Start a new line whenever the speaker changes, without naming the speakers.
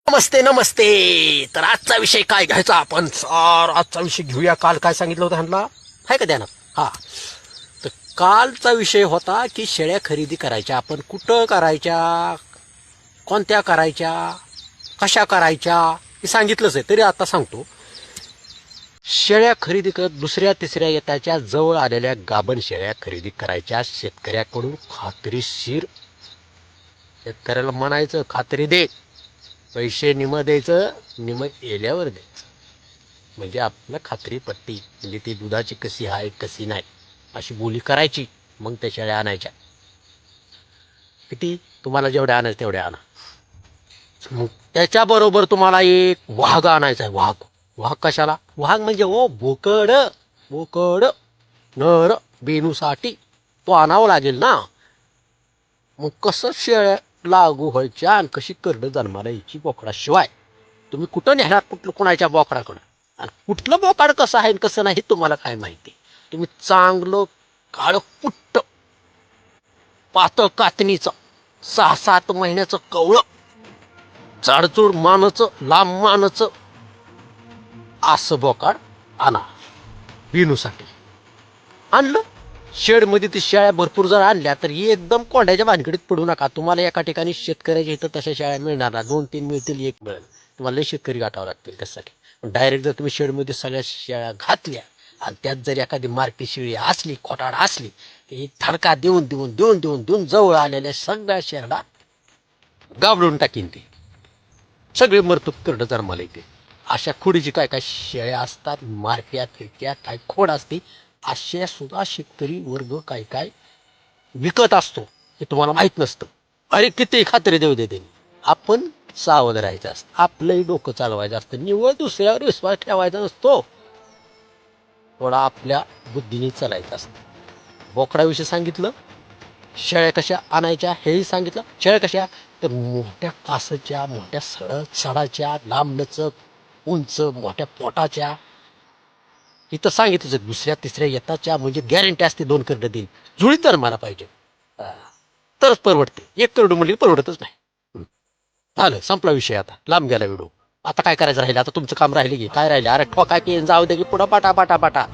नमस्ते नमस्ते. तर आजचा विषय काय घ्यायचा आपण सर? आजचा विषय घेऊया. काल काय सांगितलं होतं ह्यांना आहे का ध्यानात? हा, तर कालचा विषय होता की शेळ्या खरेदी करायच्या. आपण कुठं करायच्या, कोणत्या करायच्या, कशा करायच्या हे सांगितलंच आहे. तरी आता सांगतो. शेळ्या खरेदी करत दुसऱ्या तिसऱ्या येताच्या जवळ आलेल्या गाभण शेळ्या खरेदी करायच्या शेतकऱ्याकडून खात्रीशीर. शेतकऱ्याला म्हणायचं खात्री दे, पैसे निम द्यायचं, निम येल्यावर द्यायचं. म्हणजे आपलं खात्री पट्टी, म्हणजे ती दुधाची कशी आहे कशी नाही अशी बोली करायची. मग त्या शेळ्या आणायच्या. किती तुम्हाला जेवढ्या आणायचं तेवढ्या आणा. मग त्याच्याबरोबर तुम्हाला एक वाघ आणायचा आहे. वाघ. वाघ कशाला? वाघ म्हणजे ओ बोकड. बोकड नर बेनूसाठी तो आणावा लागेल ना. मग कसं शेळ्या लागू व्हायच्या आणि कशी करडं जन्माला यायची बोकडाशिवाय? तुम्ही कुठं नेणार कुठलं कोणाच्या बोकडाकडं? आणि कुठलं बोकाड कसं आहे कसं नाही तुम्हाला काय माहिती? तुम्ही चांगलं काळं पुट्ट पातळ कातणीचं 6-7 महिन्याचं कवळं जाडजूड मानचं लांब मानचं असं बोकाड आणा विणूसाठी. आणलं शेडमध्ये ती शेळ्या भरपूर जर आणल्या तर एकदम कोंड्याच्या भानगडीत पडू नका. तुम्हाला एका ठिकाणी शेतकऱ्याच्या इथं तशा शेळ्या मिळणार ना. 2-3 मिळतील, एक मिळेल. तुम्हाला लय शेतकरी गाठावं लागतील त्यासाठी. पण डायरेक्ट जर तुम्ही शेडमध्ये सगळ्या शेळ्या घातल्या आणि त्यात जर एखादी मारकी शेळी असली, खोटाड असली, की धडका देऊन देऊन देऊन देऊन देऊन जवळ आलेल्या सगळ्या शेळ्या गाबडून टाकीन ती. सगळे मरतूक करडं जन्माला येते. अशा खोडीची काय काय शेळ्या असतात, मारक्या फिरक्या काय खोड असते. अशा सुद्धा शेतकरी वर्ग काय काय विकत असतो. हे तुम्हाला माहित नसतं. अरे किती खात्री देऊ दे त्यांनी. आपण सावध राहायचं असतं. आपलंही डोकं चालवायचं असतं. निव्वळ दुसऱ्यावर विश्वास ठेवायचा नसतो. थोडा आपल्या बुद्धीने चालायचं असतं. बोकडाविषयी सांगितलं. शेळ्या कशा आणायच्या हेही सांगितलं. शेळ्या कशा तर मोठ्या कासाच्या, मोठ्या सडाच्या, लांब लचक उंच मोठ्या पोटाच्या. इथं सांगितलं दुसऱ्या तिसऱ्या येताच्या म्हणजे गॅरंटी असते 2 करडं देईल. जुळी तर मला पाहिजे, तरच परवडते. 1 करडं म्हणजे परवडतच नाही. झालं, संपला विषय. आता लांब गेला व्हिडिओ. आता काय करायचं राहिलं? आता तुमचं काम राहिले की काय राहिले? अरे ठोका की जाऊ दे की पुढं पाटा पाटा पाटा.